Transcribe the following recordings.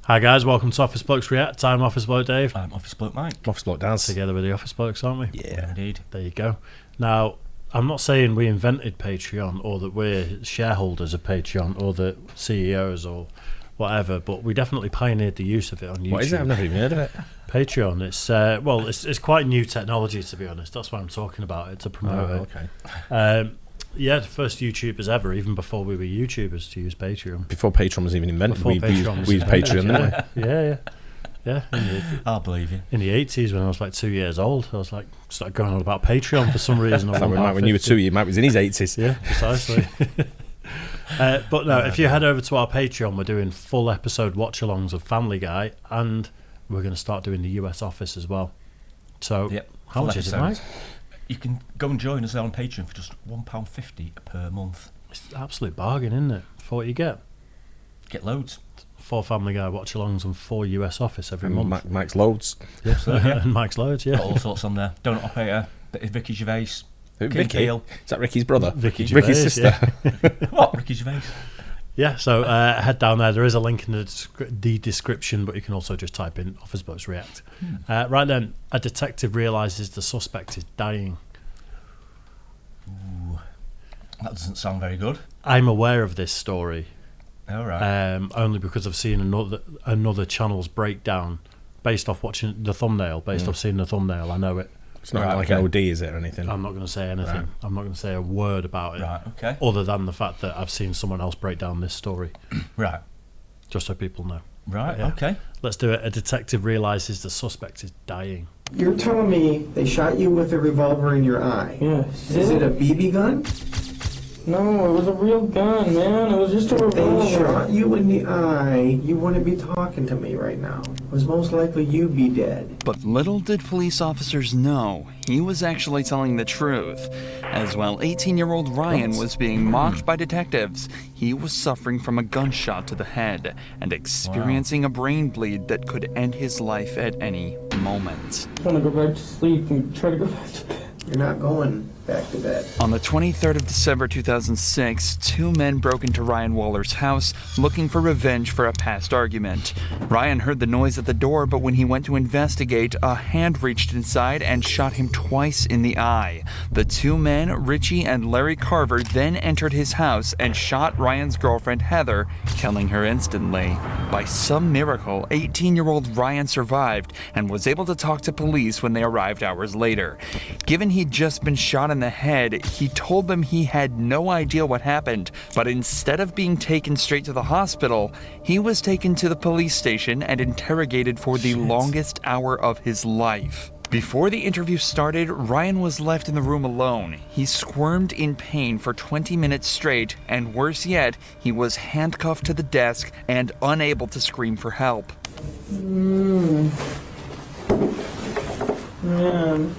Hi guys, welcome to Office Blokes React. I'm Office Bloke Dave. I'm Office Bloke Mike. Office Bloke Daz. Together with the Office Blokes, aren't we? Yeah, indeed. There you go. Now, I'm not saying we invented Patreon or that we're shareholders of Patreon or that CEOs or whatever, but we definitely pioneered the use of it on YouTube. What is it? I've never even heard of it. Patreon. It's quite new technology, to be honest. That's why I'm talking about it, to promote it. Okay. Yeah, the first YouTubers ever, even before we were YouTubers, to use Patreon. Before Patreon was even invented, we used Patreon, didn't we? Yeah. I'll believe you. In the 80s, when I was like 2 years old, I was like, started going on about Patreon for some reason. When you were 2, Mike was in his 80s. Yeah, precisely. But no, if you head over to our Patreon, we're doing full episode watch-alongs of Family Guy, and we're going to start doing the US Office as well. So, how much is it, Mike? You can go and join us there on Patreon for just £1.50 per month. It's an absolute bargain, isn't it? For what you get. Get loads. 4 Family Guy watch-alongs and 4 US Office every month. Mike's loads. Yeah. And Mike's loads, yeah. Got all sorts on there. Donut Operator, bit of Ricky Gervais. Vicky? Is that Ricky's brother? Ricky's sister. Yeah. What? Ricky Gervais? Yeah, so head down there. There is a link in the description, but you can also just type in Office Blokes React. Right then, a detective realises the suspect is dying. Ooh, that doesn't sound very good. I'm aware of this story. All right. Only because I've seen another channel's breakdown based off watching the thumbnail. Based off seeing the thumbnail, I know it. It's not like an OD, is it, or anything? I'm not going to say anything. Right. I'm not going to say a word about it. Right, okay. Other than the fact that I've seen someone else break down this story. Right. Just so people know. Right, Yeah. okay. Let's do it. A detective realises the suspect is dying. You're telling me they shot you with a revolver in your eye? Yes. Is it a BB gun? No, it was a real gun, man. It was just a If they revolver. shot you in the eye, you wouldn't be talking to me right now. It was most likely you'd be dead. But little did police officers know, he was actually telling the truth. As while 18-year-old Ryan was being mocked by detectives, he was suffering from a gunshot to the head and experiencing a brain bleed that could end his life at any moment. I want to go back to sleep and try to go back to bed. You're not going back to bed. On the 23rd of December 2006, 2 men broke into Ryan Waller's house looking for revenge for a past argument. Ryan heard the noise at the door, but when he went to investigate, a hand reached inside and shot him twice in the eye. The 2 men, Richie and Larry Carver, then entered his house and shot Ryan's girlfriend Heather, killing her instantly. By some miracle, 18-year-old Ryan survived and was able to talk to police when they arrived hours later. Given he'd just been shot in the head, he told them he had no idea what happened, but instead of being taken straight to the hospital, he was taken to the police station and interrogated for the longest hour of his life. Before the interview started, Ryan was left in the room alone. He squirmed in pain for 20 minutes straight, and worse yet, he was handcuffed to the desk and unable to scream for help. Man.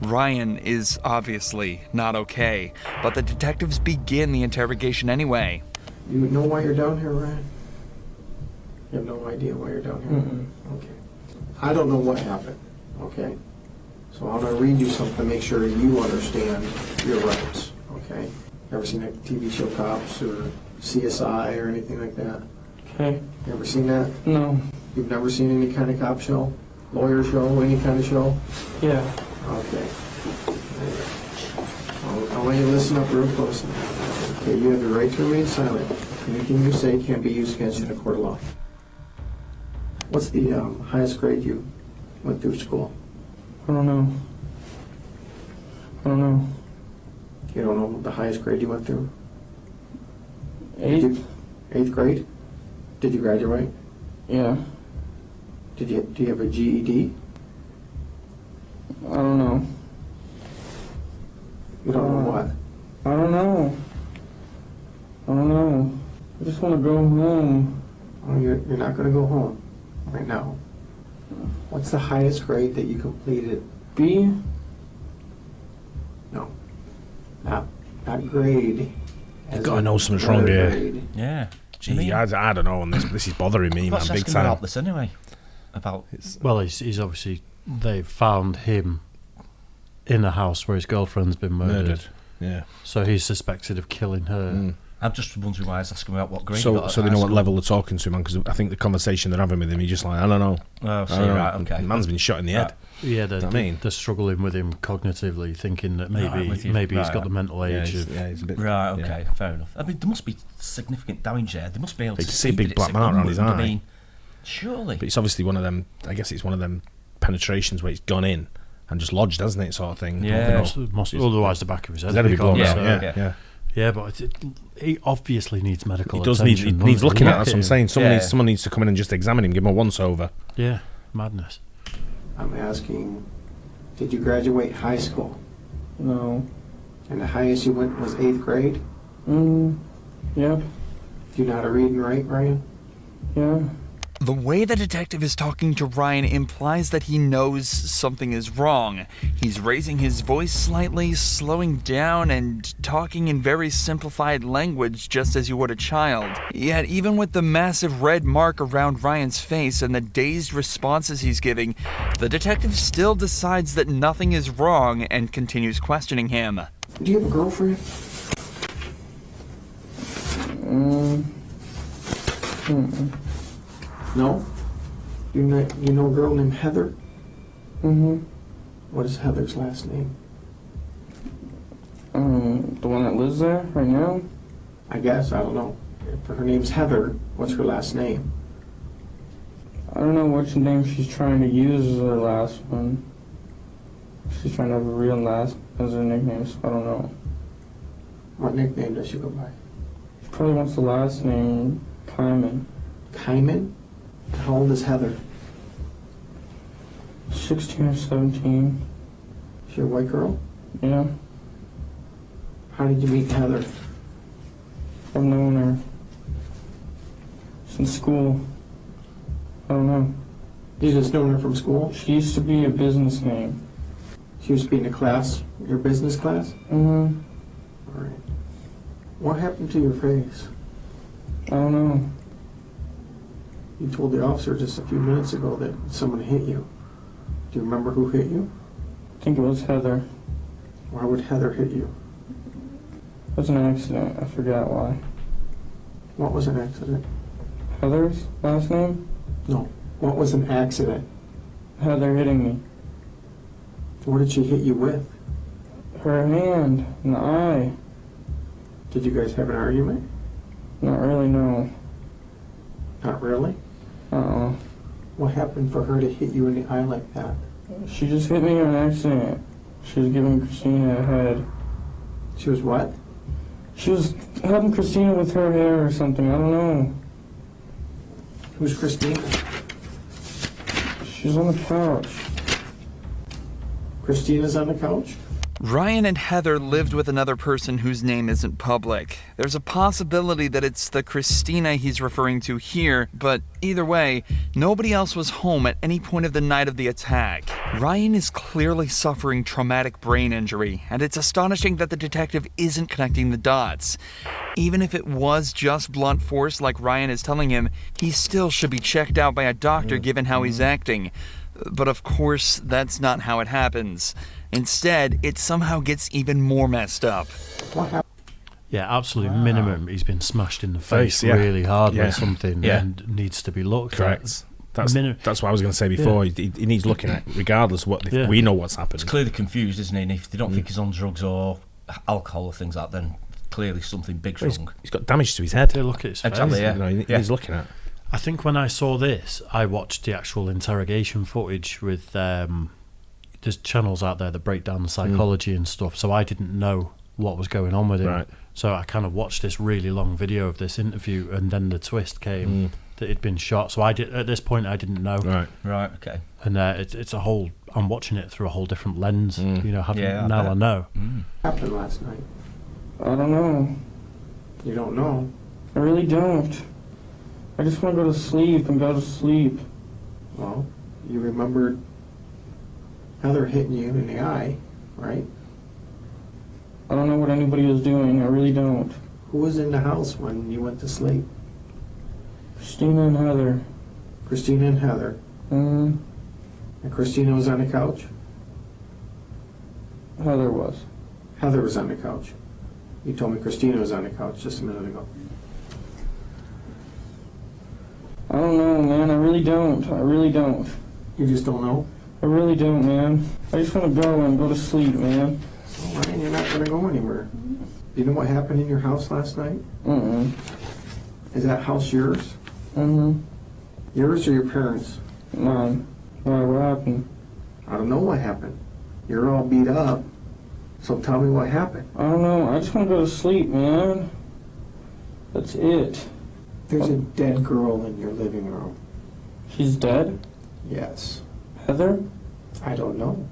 Ryan is obviously not okay, but the detectives begin the interrogation anyway. You know why you're down here, Ryan? You have no idea why you're down here? Okay. I don't know what happened, okay? So I'm going to read you something to make sure you understand your rights, okay? Ever seen a TV show Cops or CSI or anything like that? Okay. You ever seen that? No. You've never seen any kind of cop show? Lawyer show? Any kind of show? Yeah. Okay. I want you to listen up real close now. Okay, you have the right to remain silent. Anything you say can't be used against you in a court of law. What's the highest grade you went through school? I don't know. You don't know the highest grade you went through? 8? 8th grade? Did you graduate? Yeah. Do you have a GED? I don't know. You don't know what? I don't know. I just want to go home. Oh, you're not going to go home right now. What's the highest grade that you completed? B? No. Not grade. You've got to know something's wrong here. Grade. Yeah. Gee, I don't know on this, but this is bothering me, man, Let's big ask him time. about this anyway. Well, he's obviously, they've found him in a house where his girlfriend's been murdered. Yeah. So he's suspected of killing her. I'm just wondering why I was asking about what grade. So he got they at know high what school. level they're talking to him on, because I think the conversation they're having with him, he's just like, I don't know. Oh, so I don't know. right, okay. The man's been shot in the head. Yeah, I mean? they're struggling with him cognitively, thinking that Right, with you. maybe he's Right. got the mental age Yeah, of... he's a bit. Right, okay, yeah. fair enough. I mean, there must be significant damage there. They must be able They to can see a that big it's black mark gun around his wound. eye. I mean, surely. But it's obviously one of them. I guess it's one of them penetrations where it's gone in and just lodged, hasn't it, sort of thing? Yeah. Otherwise, the back of his head That'd would be be gone. blown Yeah, out. So- Yeah. Yeah, but he obviously needs medical He does attention. need. He needs looking at. Look That's what I'm him. saying. Yeah. Someone needs to come in and just examine him, give him a once over. Yeah, madness. I'm asking, did you graduate high school? No. And the highest you went was 8th grade? Yep. Do you know how to read and write, Ryan? Yeah. The way the detective is talking to Ryan implies that he knows something is wrong. He's raising his voice slightly, slowing down, and talking in very simplified language just as you would a child. Yet even with the massive red mark around Ryan's face and the dazed responses he's giving, the detective still decides that nothing is wrong and continues questioning him. Do you have a girlfriend? No? You know a girl named Heather? What is Heather's last name? The one that lives there right now? I guess, I don't know. If her name's Heather, what's her last name? I don't know which name she's trying to use as her last one. She's trying to have a real last as her nickname, so I don't know. What nickname does she go by? She probably wants the last name, Kyman. Kyman? How old is Heather? 16 or 17. She a white girl? Yeah. How did you meet Heather? I've known her since school. I don't know. You just known her from school? She used to be a business name. She used to be in a class, your business class? Mm-hmm. All right. What happened to your face? I don't know. You told the officer just a few minutes ago that someone hit you. Do you remember who hit you? I think it was Heather. Why would Heather hit you? It was an accident. I forgot why. What was an accident? Heather's last name? No. What was an accident? Heather hitting me. What did she hit you with? Her hand in the eye. Did you guys have an argument? Not really, no. Not really. Uh-uh. What happened for her to hit you in the eye like that? She just hit me on accident. She was giving Christina a head. She was what? She was helping Christina with her hair or something. I don't know. Who's Christina? She's on the couch. Christina's on the couch? Ryan and Heather lived with another person whose name isn't public. There's a possibility that it's the Christina he's referring to here, but either way, nobody else was home at any point of the night of the attack. Ryan is clearly suffering traumatic brain injury, and it's astonishing that the detective isn't connecting the dots. Even if it was just blunt force like Ryan is telling him, he still should be checked out by a doctor given how he's acting. But of course, that's not how it happens. Instead, it somehow gets even more messed up. What happened? Yeah, absolute minimum. He's been smashed in the face yeah. really hard Yeah. with something Yeah. and needs to be looked Correct. at. That's what I was going to say before. He needs looking at, regardless of what Yeah. we know what's happened. It's clearly confused, isn't he? And if they don't think he's on drugs or alcohol or things like that, then clearly something big's wrong. He's got damage to his head. Yeah, look at his face. Exactly, yeah. You know, he Yeah. needs looking at. I think when I saw this, I watched the actual interrogation footage with there's channels out there that break down the psychology and stuff, so I didn't know what was going on with him. Right. So I kind of watched this really long video of this interview, and then the twist came that he'd been shot. So at this point I didn't know. Right. Right, okay. And it's a whole. I'm watching it through a whole different lens. You know, Yeah, I now bet. I know. Happened last night? I don't know. You don't know. I really don't. I just want to go to sleep and go to sleep. Well, you remembered Heather hitting you in the eye, right? I don't know what anybody was doing. I really don't. Who was in the house when you went to sleep? Christina and Heather. Christina and Heather. Mm, And Christina was on the couch? Heather was. Heather was on the couch. You told me Christina was on the couch just a minute ago. I don't know, man. I really don't. I really don't. You just don't know? I really don't, man. I just want to go and go to sleep, man. Well, Ryan, you're not going to go anywhere. Do you know what happened in your house last night? Mm-mm. Is that house yours? Mm-hmm. Yours or your parents'? Mine. Why, what happened? I don't know what happened. You're all beat up. So tell me what happened. I don't know. I just want to go to sleep, man. That's it. There's a dead girl in your living room. She's dead? Yes. Heather? I don't know.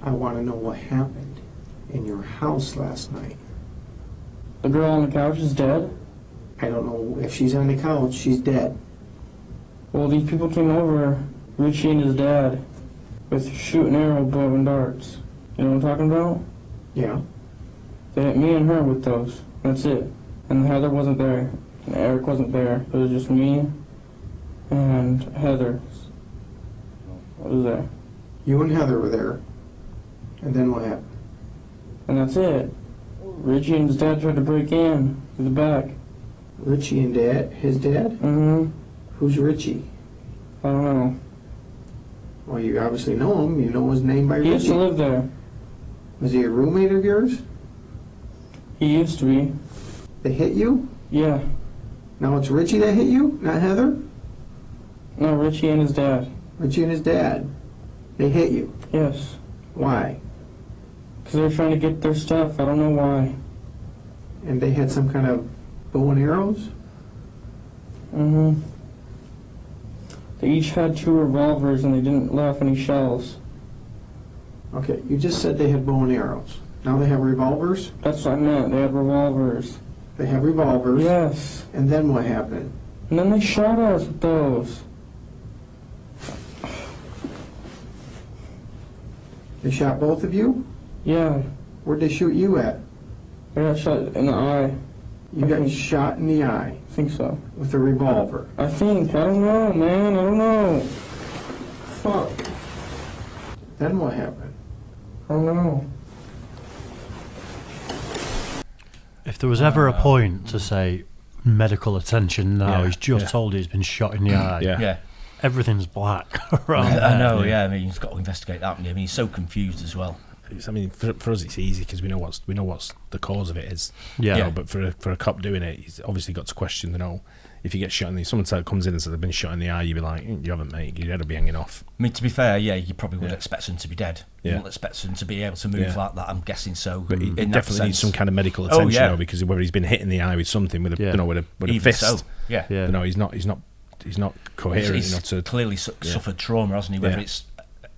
I want to know what happened in your house last night. The girl on the couch is dead? I don't know if she's on the couch. She's dead. Well, these people came over, Richie and his dad, with shooting arrow, bow, and darts. You know what I'm talking about? Yeah. They hit me and her with those. That's it. And Heather wasn't there. And Eric wasn't there. It was just me and Heather. What was there? You and Heather were there. And then what happened? And that's it. Richie and his dad tried to break in through the back. Richie and Dad? His dad? Mm-hmm. Who's Richie? I don't know. Well, you obviously know him. You know his name by He used to Richie. live there. Was he a roommate of yours? He used to be. They hit you? Yeah. Now it's Richie that hit you, not Heather? No, Richie and his dad. Richie and his dad. They hit you. Yes. Why? Because they were trying to get their stuff. I don't know why. And they had some kind of bow and arrows? Mm-hmm. They each had 2 revolvers and they didn't let off any shells. Okay, you just said they had bow and arrows. Now they have revolvers? That's what I meant. They had revolvers. They have revolvers. Yes. And then what happened? And then they shot us with those. They shot both of you? Yeah. Where'd they shoot you at? I got shot in the eye. You got shot in the eye I think so. with a revolver. I think. I don't know, man. I don't know. Fuck. Then what happened? I don't know. If there was ever a point to say medical attention now, Yeah, he's just yeah. told he's been shot in the eye. Yeah. Yeah. Everything's black. Right. I know, yeah. I mean, he's got to investigate that, haven't he? I mean, he's so confused as well. I mean, for us, it's easy because we know what's the cause of it is. Yeah. You know, but for a cop doing it, he's obviously got to question. You know, if you get shot in the someone comes in and says they've been shot in the eye, you'd be like, you haven't, mate. Your head'll be hanging off. I mean, to be fair, yeah, you probably would Yeah. expect him to be dead. Yeah. You wouldn't expect him to be able to move Yeah. like that. I'm guessing so. But he in that definitely needs sense. some kind of medical attention, yeah. though, because whether he's been hit in the eye with something with a Yeah. with a Even fist, so, yeah. Yeah. you know, he's not coherent He's enough to. clearly suffered trauma, hasn't he? Whether Yeah. it's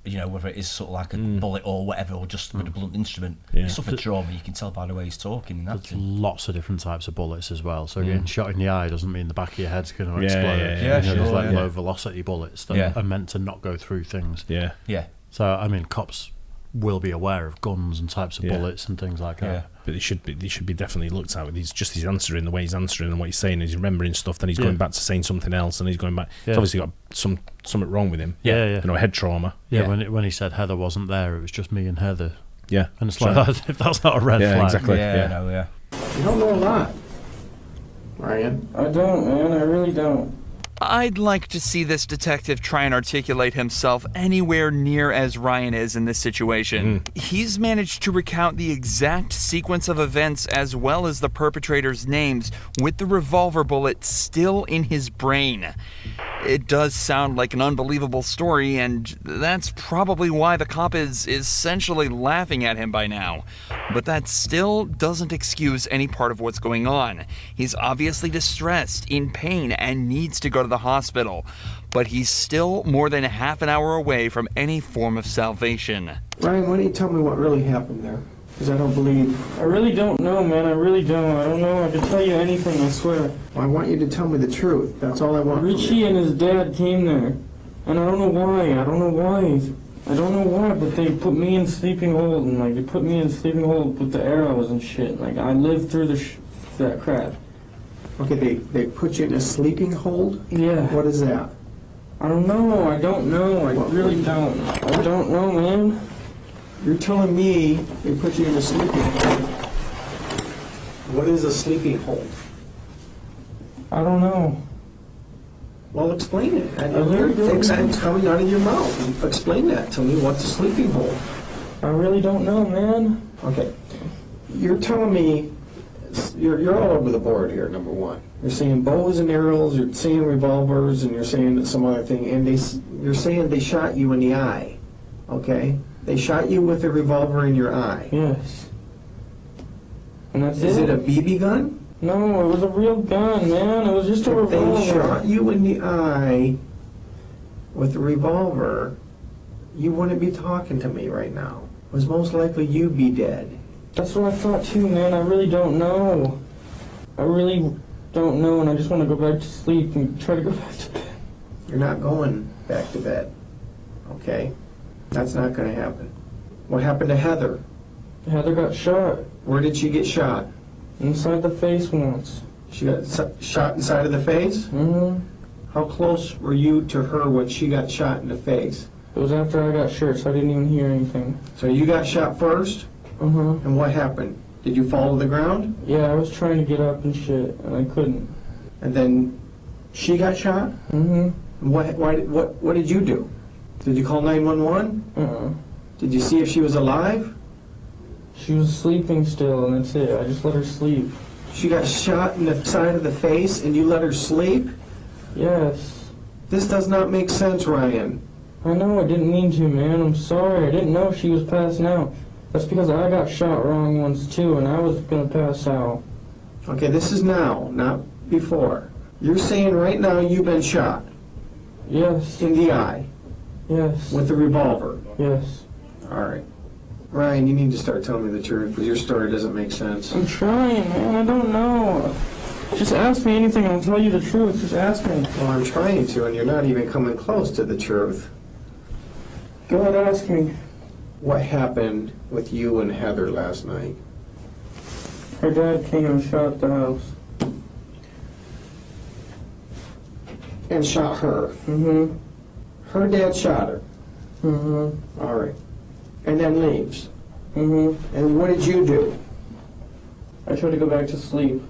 whether it is sort of like a bullet or whatever, or just with a blunt instrument. Yeah. He suffered trauma. You can tell by the way he's talking and There's acting. lots of different types of bullets as well. So getting shot in the eye doesn't mean the back of your head's going to Yeah, explode. yeah, yeah, There's sure, like yeah. low velocity bullets that Yeah. are meant to not go through things. Yeah, Yeah, So I mean, cops will be aware of guns and types of Yeah. bullets and things like yeah. that. but they should be definitely looked at with his answering, the way he's answering and what he's saying, he's remembering stuff. Then he's Yeah. going back to saying something else, and he's going back. Yeah. He's obviously got something wrong with him. Yeah, yeah. You know, head trauma. Yeah, Yeah. when he said Heather wasn't there, it was just me and Heather. Yeah, And it's Sure. like, if that's not a red Yeah, flag. exactly. Yeah, yeah. I know, yeah. You don't know a lot, Ryan. I don't, man. I really don't. I'd like to see this detective try and articulate himself anywhere near as Ryan is in this situation. He's managed to recount the exact sequence of events as well as the perpetrator's names with the revolver bullet still in his brain. It does sound like an unbelievable story, and that's probably why the cop is essentially laughing at him by now. But that still doesn't excuse any part of what's going on. He's obviously distressed, in pain, and needs to go to the hospital. But he's still more than half an hour away from any form of salvation. Ryan, why don't you tell me what really happened there? Because I don't believe. I really don't know, man. I really don't. I don't know. I can tell you anything, I swear. Well, I want you to tell me the truth. That's all I want from you. Richie and his dad came there. And I don't know why. I don't know why, but they put me in sleeping hold, and like they put me in sleeping hold with the arrows and shit. Like I lived through that crap. Okay, they put you in a sleeping hold? Yeah. What is that? I don't know. I don't know. I really don't. I don't know, man. You're telling me they put you in a sleeping hold. What is a sleeping hold? I don't know. Well, explain it. I really don't know. It's coming out of your mouth. Explain that to me. What's a sleeping hold? I really don't know, man. Okay. You're telling me you're all over the board here, number one. You're saying bows and arrows, you're saying revolvers, and you're saying some other thing, and you're saying they shot you in the eye. Okay? They shot you with a revolver in your eye. Yes. And that's Is it a BB gun? No, it was a real gun, man. It was just a If revolver. they shot you in the eye with a revolver, you wouldn't be talking to me right now. It was most likely you'd be dead. That's what I thought too, man. I really don't know. I really don't know, and I just want to go back to sleep and try to go back to bed. You're not going back to bed. Okay? That's not going to happen. What happened to Heather? Heather got shot Where did she get shot? inside the face once. She got shot inside of the face? Mm-hmm. How close were you to her when she got shot in the face? It was after I got shot, so I didn't even hear anything. So you got shot first, Uh-huh. and what happened? Did you fall to the ground? Yeah, I was trying to get up and shit, and I couldn't. And then she got shot? Mm-hmm. What did you do? Did you call 911? Uh-uh. Did you see if she was alive? She was sleeping still, and that's it. I just let her sleep. She got shot in the side of the face, and you let her sleep? Yes. This does not make sense, Ryan. I know, I didn't mean to, man. I'm sorry. I didn't know she was passing out. That's because I got shot wrong once, too, and I was gonna pass out. Okay, this is now, not before. You're saying right now you've been shot Yes. in the eye Yes. with a revolver. Yes. All right. Ryan, you need to start telling me the truth because your story doesn't make sense. I'm trying, man. I don't know. Just ask me anything, I'll tell you the truth. Just ask me. Well, I'm trying to, and you're not even coming close to the truth. Go ahead, ask me. What happened with you and Heather last night? Her dad came and shot the house. And shot her. Mm-hmm. Her dad shot her. Mm-hmm. All right. And then leaves. Mm-hmm. And what did you do? I tried to go back to sleep.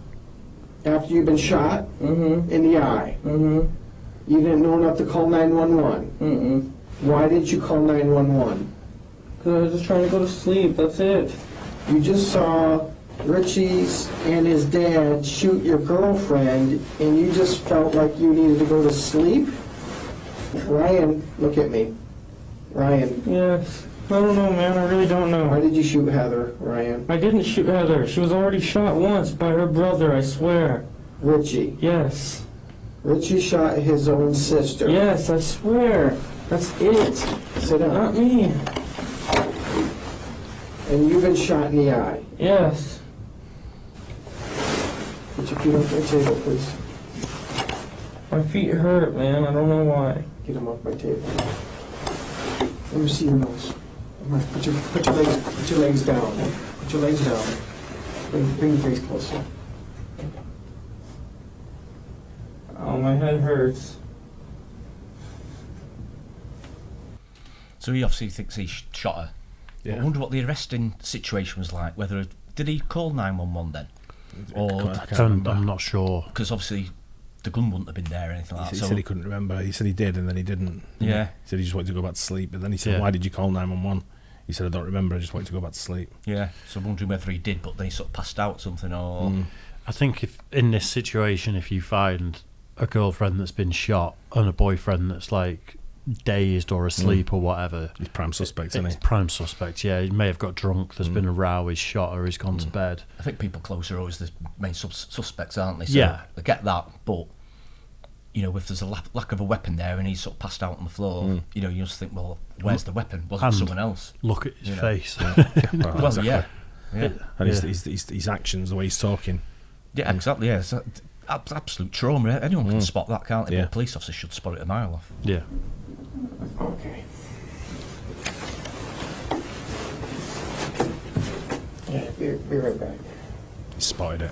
After you've been shot Mm-hmm. in the eye, Mm-hmm. you didn't know enough to call 911. Mm-mm. Why did you call 911? Because I was just trying to go to sleep, that's it. You just saw Richie's and his dad shoot your girlfriend, and you just felt like you needed to go to sleep? Ryan, look at me. Ryan, Yes. I don't know, man. I really don't why know. did you shoot Heather, Ryan? I didn't shoot Heather. She was already shot once by her brother, I swear. Richie. Yes. Richie shot his own sister. Yes, I swear. That's it. Sit down. Not me. And you've been shot in the eye. Yes. Put your feet on my table, please. My feet hurt, man. I don't know why. Get them off my table. Let me see your nose. Put your legs down. Put your legs down. Bring your face closer. Oh, my head hurts. So he obviously thinks he shot her. Yeah. I wonder what the arresting situation was like. Whether did he call 911 then, or I can't remember. I'm not sure. because obviously the gun wouldn't have been there or anything like He that. said he couldn't remember. He said he did, and then he didn't. Yeah. He said he just wanted to go back to sleep. But then he said, Yeah. "Why did you call 911?" He said, "I don't remember. I just wanted to go back to sleep." Yeah, so I'm wondering whether he did, but then he sort of passed out or something, or I think if in this situation, if you find a girlfriend that's been shot and a boyfriend that's like dazed or asleep or whatever, He's prime suspect, isn't it's he? prime suspect. Yeah, he may have got drunk. There's been a row. He's shot or he's gone to bed. I think people close are always the main suspects, aren't they? So Yeah. I get that, but you know, if there's a lack of a weapon there and he's sort of passed out on the floor, you know, you just think, well, where's the weapon? Was it And someone else? Look at his You know. face. Well, Well, exactly. yeah, yeah, And Yeah. his actions, the way he's talking. yeah, exactly. Yeah, it's absolute trauma. Anyone can spot that, can't they? Yeah. But a police officer should spot it a mile off. Yeah. Okay. Yeah, be right back. He spotted it.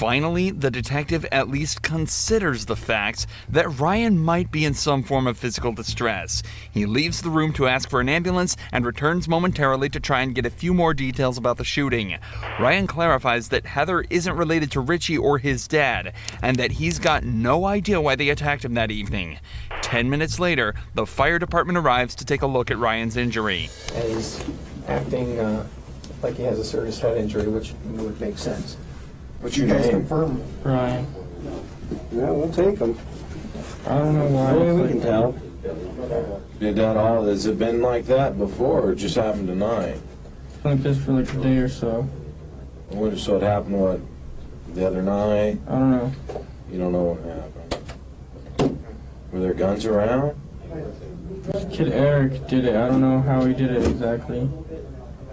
Finally, the detective at least considers the fact that Ryan might be in some form of physical distress. He leaves the room to ask for an ambulance and returns momentarily to try and get a few more details about the shooting. Ryan clarifies that Heather isn't related to Richie or his dad, and that he's got no idea why they attacked him that evening. 10 minutes later, the fire department arrives to take a look at Ryan's injury. And he's acting like he has a serious head injury, which would make sense. What's your Just name? confirm. Ryan. Yeah, we'll take them. I don't know why. Yeah, we can tell. Did that all? Has it been like that before, or it just happened tonight? It's like this for like a day or so. So it happened what? The other night? I don't know. You don't know what happened. Were there guns around? This kid Eric did it. I don't know how he did it exactly.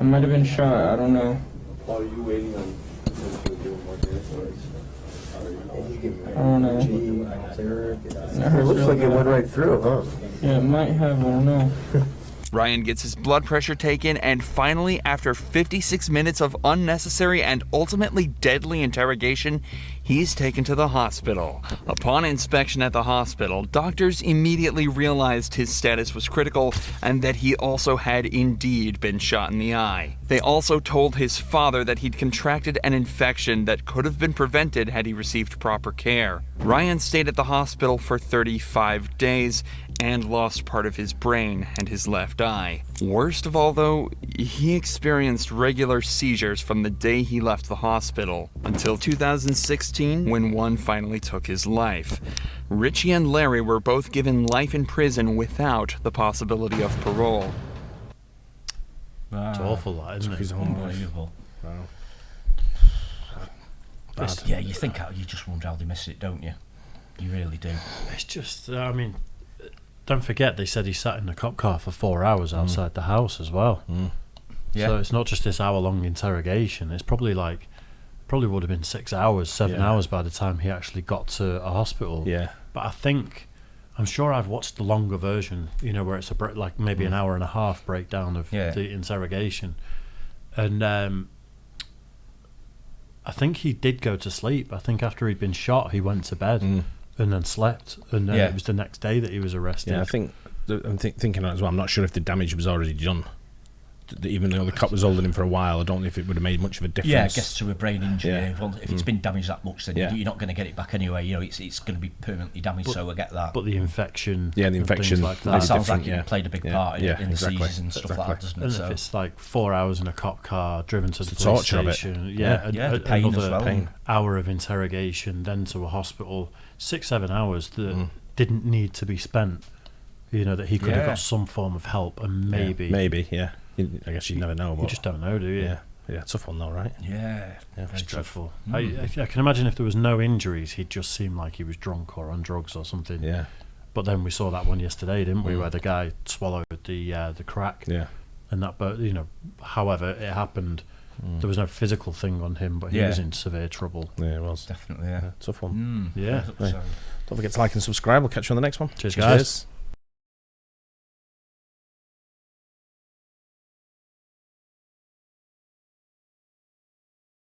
I might have been shot. I don't know. Are you waiting on? I don't know. It looks like it went right through, huh? Yeah, it might have. I don't know. Ryan gets his blood pressure taken, and finally, after 56 minutes of unnecessary and ultimately deadly interrogation, he's taken to the hospital. Upon inspection at the hospital, doctors immediately realized his status was critical and that he also had indeed been shot in the eye. They also told his father that he'd contracted an infection that could have been prevented had he received proper care. Ryan stayed at the hospital for 35 days and lost part of his brain and his left eye. Worst of all, though, he experienced regular seizures from the day he left the hospital until 2016, when one finally took his life. Richie and Larry were both given life in prison without the possibility of parole. It's awful, that, isn't it? His own life. Unbelievable. Wow. It's- yeah, you think you just wonder how they miss it, don't you? You really do. It's just, I mean, don't forget they said he sat in the cop car for 4 hours outside the house as well. Yeah. So it's not just this hour-long interrogation. It's probably would have been 6 hours, 7 Yeah. hours by the time he actually got to a hospital. Yeah. But I'm sure I've watched the longer version, where it's like maybe an hour and a half breakdown of the interrogation. And I think he did go to sleep. I think after he'd been shot, he went to bed and then slept. And then it was the next day that he was arrested. Yeah, I think I'm thinking that as well. I'm not sure if the damage was already done. Even though the cop was holding him for a while, I don't know if it would have made much of a difference. Yeah, I guess to a brain injury. Yeah. Well, if it's been damaged that much, then you're not going to get it back anyway. It's going to be permanently damaged, so I get that. But the infection, the infection, things like that that. sounds like different, it played a big part in the exactly. seizures and stuff like that, doesn't it? And So if it's like 4 hours in a cop car, driven to the police torture of it. station, the pain as another well. hour of interrogation, then to a hospital, 6-7 hours that didn't need to be spent. That he could have got some form of help, and maybe, yeah. I guess you never know. You just don't know, do you? Yeah, tough one though, right? Yeah, It's dreadful. I can imagine if there was no injuries, he'd just seem like he was drunk or on drugs or something. Yeah. But then we saw that one yesterday, didn't we, where the guy swallowed the crack. Yeah. And that, but however it happened, there was no physical thing on him, but he was in severe trouble. Yeah, it was definitely. Yeah, tough one. Yeah. So. Don't forget to like and subscribe. We'll catch you on the next one. Cheers, guys.